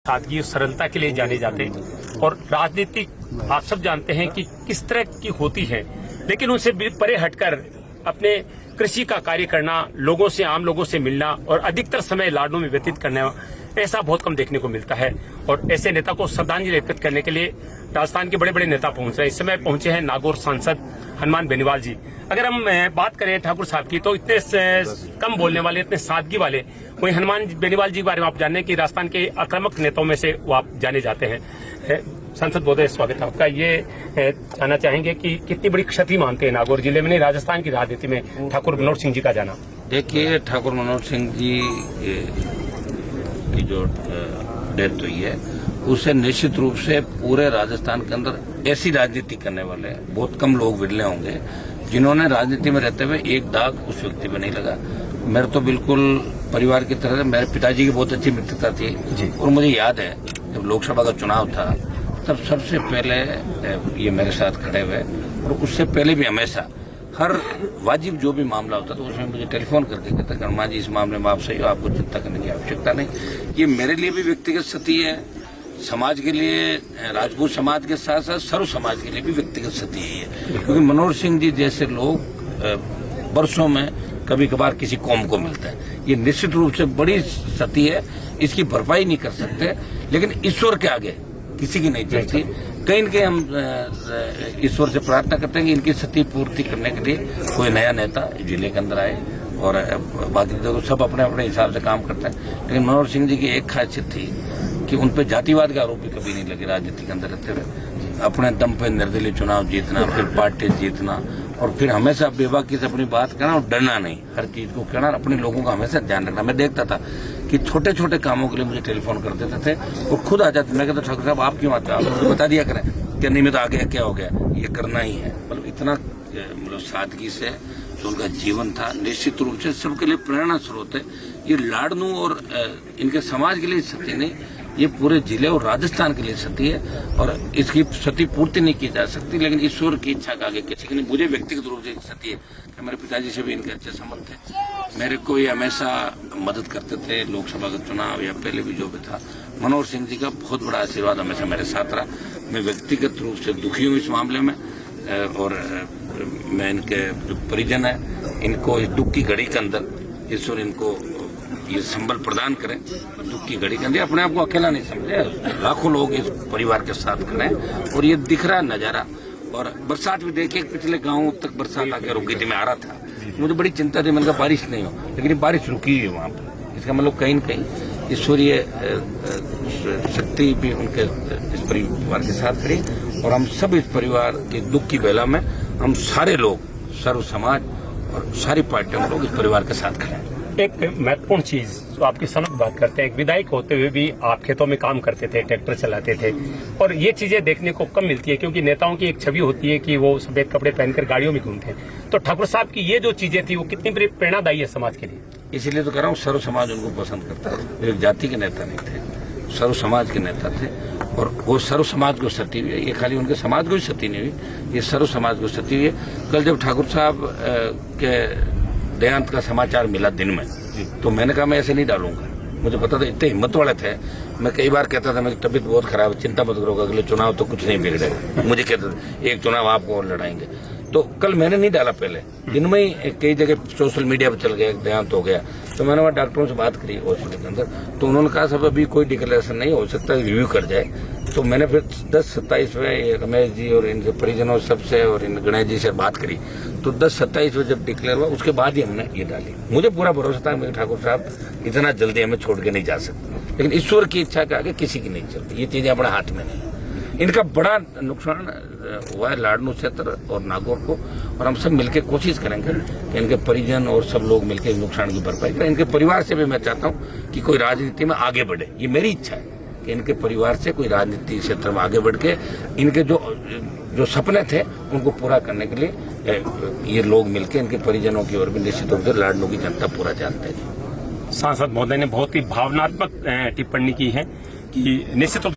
सादगी और सरलता के लिए जाने जाते हैं और राजनीति आप सब जानते हैं कि किस तरह की होती है, लेकिन उनसे परे हटकर अपने कृषि का कार्य करना, लोगों से, आम लोगों से मिलना और अधिकतर समय लाडनों में व्यतीत करना, ऐसा बहुत कम देखने को मिलता है। और ऐसे नेता को श्रद्धांजलि अर्पित करने के लिए राजस्थान के बड़े बड़े नेता पहुंच रहे हैं। इस समय पहुंचे हैं नागौर सांसद हनुमान बेनीवाल जी। अगर हम बात करें ठाकुर साहब की, तो इतने कम बोलने वाले, इतने सादगी वाले, वहीं हनुमान बेनीवाल जी के बारे में आप जानने की राजस्थान के आक्रामक नेताओं में से वो आप जाने जाते हैं। सांसद महोदय, स्वागत है आपका। ये जानना चाहेंगे कि कितनी बड़ी क्षति मानते हैं नागौर जिले में, नहीं राजस्थान की राजनीति में ठाकुर मनोहर सिंह जी का जाना? देखिए, ठाकुर मनोहर सिंह जी की जो डेथ हुई है, उससे निश्चित रूप से पूरे राजस्थान के अंदर ऐसी राजनीति करने वाले बहुत कम लोग विरले होंगे जिन्होंने राजनीति में रहते हुए एक दाग उस व्यक्ति पर नहीं लगा। मेरे तो बिल्कुल परिवार की तरह, मेरे पिताजी की बहुत अच्छी मित्रता थी और मुझे याद है जब लोकसभा का चुनाव था तब सबसे पहले ये मेरे साथ खड़े हुए, और उससे पहले भी हमेशा हर वाजिब जो भी मामला होता था उसमें मुझे टेलीफोन करके कहता कि हनुमान जी, इस मामले में आप सही हो, आपको चिंता करने की आवश्यकता नहीं। ये मेरे लिए भी व्यक्तिगत क्षति है, समाज के लिए, राजपूत समाज के साथ साथ सर्व समाज के लिए भी व्यक्तिगत क्षति है, क्योंकि मनोहर सिंह जी जैसे लोग वर्षों में कभी कभार किसी कौम को मिलता है। ये निश्चित रूप से बड़ी क्षति है, इसकी भरपाई नहीं कर सकते, लेकिन ईश्वर के आगे किसी की नहीं चलती। कहीं न कहीं हम ईश्वर से प्रार्थना करते हैं कि इनकी क्षति पूर्ति करने के लिए कोई नया नेता जिले के अंदर आए, और बाकी तो सब अपने अपने हिसाब से काम करते हैं। लेकिन मनोहर सिंह जी की एक खासियत थी कि उन पर जातिवाद का आरोप भी कभी नहीं लगे। राजनीति के अंदर रहते हुए अपने दम पे निर्दलीय चुनाव जीतना, फिर पार्टी जीतना, और फिर हमेशा बेबाकी से अपनी बात करना और डरना नहीं, हर चीज को कहना, अपने लोगों का हमेशा ध्यान रखना। मैं देखता था कि छोटे छोटे कामों के लिए मुझे टेलीफोन कर देते थे, वो खुद आ जाते। मैं कहता, ठाकुर साहब आप क्यों आते, आप मुझे बता दिया करें कि नहीं, मैं तो आ गया, क्या हो गया, ये करना ही है। मतलब इतना मतलब सादगी से जो उनका जीवन था, निश्चित रूप से सबके लिए प्रेरणा स्रोत है। ये लाडनू और इनके समाज के लिए क्षति नहीं, ये पूरे जिले और राजस्थान के लिए क्षति है, और इसकी क्षति पूर्ति नहीं की जा सकती। लेकिन ईश्वर की इच्छा का आगे किसी की नहीं। मुझे व्यक्तिगत रूप से क्षति है कि मेरे पिताजी से भी इनके अच्छे संबंध थे, मेरे को ये हमेशा मदद करते थे, लोकसभा का चुनाव या पहले भी जो भी था। मनोहर सिंह जी का बहुत बड़ा आशीर्वाद हमेशा मेरे साथ रहा। मैं व्यक्तिगत रूप से दुखी हूँ इस मामले में, और मैं इनके जो परिजन है, इनको इस दुख की घड़ी के अंदर ईश्वर इनको ये संबल प्रदान करें। दुख की घड़ी के अंदर अपने आप को अकेला नहीं समझे, लाखों लोग इस परिवार के साथ खड़े हैं, और ये दिख रहा नजारा। और बरसात भी देखिए, पिछले गांव तक बरसात आके रुक गई थी, मैं आ रहा था, मुझे बड़ी चिंता थी, मैंने कहा बारिश नहीं हो, लेकिन ये बारिश रुकी है वहाँ पर। इसका मतलब कहीं न कहीं ईश्वरीय शक्ति भी उनके इस परिवार के साथ खड़ी, और हम सब इस परिवार के दुख की बेला में हम सारे लोग, सर्व समाज और सारी पार्टियों के लोग इस परिवार के साथ खड़े हैं। एक महत्वपूर्ण चीज जो आपकी समझ बात करते हैं, एक विधायक होते हुए भी आप खेतों में काम करते थे, ट्रैक्टर चलाते थे, और ये चीजें देखने को कम मिलती है, क्योंकि नेताओं की एक छवि होती है कि वो सफेद कपड़े पहनकर गाड़ियों में घूमते हैं। तो ठाकुर साहब की ये जो चीजें थी, वो कितनी बड़ी प्रेरणादायी है समाज के लिए। इसीलिए तो कह रहा हूँ, सर्व समाज उनको पसंद करता है। एक जाति के नेता नहीं थे, सर्व समाज के नेता थे, और वो सर्व समाज को क्षति हुई है। ये खाली उनके समाज को ही क्षति नहीं हुई, ये सर्व समाज को क्षति हुई है। कल जब ठाकुर साहब के देहांत का समाचार मिला दिन में, तो मैंने कहा मैं ऐसे नहीं डालूंगा। मुझे पता था इतने हिम्मत वाले थे। मैं कई बार कहता था मेरी तबीयत बहुत खराब है, चिंता मत करो, अगले चुनाव तो कुछ नहीं बिगड़ेगा। मुझे कहते थे एक चुनाव आपको और लड़ाएंगे। तो कल मैंने नहीं डाला, पहले दिन में ही कई जगह सोशल मीडिया पर चल गया, देहांत हो गया। तो मैंने वहाँ डॉक्टरों से बात करी हॉस्पिटल के अंदर, तो उन्होंने कहा सब अभी कोई डिक्लेरेशन नहीं हो सकता, रिव्यू कर जाए। तो मैंने फिर 10-27 में रमेश जी और इनके परिजनों सबसे और इन गणेश जी से बात करी, तो 10-27 में जब डिक्लेयर हुआ उसके बाद ही हमने ये डाली। मुझे पूरा भरोसा था कि ठाकुर साहब इतना जल्दी हमें छोड़ के नहीं जा सकते, लेकिन ईश्वर की इच्छा के आगे किसी की नहीं चलती। ये चीजें अपने हाथ में नहीं। इनका बड़ा नुकसान हुआ है लाडनू क्षेत्र और नागौर को, और हम सब मिलकर कोशिश करेंगे कि इनके परिजन और सब लोग मिलकर इस नुकसान की भरपाई करें। इनके परिवार से भी मैं चाहता हूँ कि कोई राजनीति में आगे बढ़े, ये मेरी इच्छा है कि इनके परिवार से कोई राजनीतिक क्षेत्र में आगे बढ़ के इनके जो सपने थे उनको पूरा करने के लिए ये लोग मिलकर इनके परिजनों की ओर भी निश्चित रूप से लाडनू की जनता पूरा जानते हैं। सांसद महोदय ने बहुत ही भावनात्मक टिप्पणी की है कि निश्चित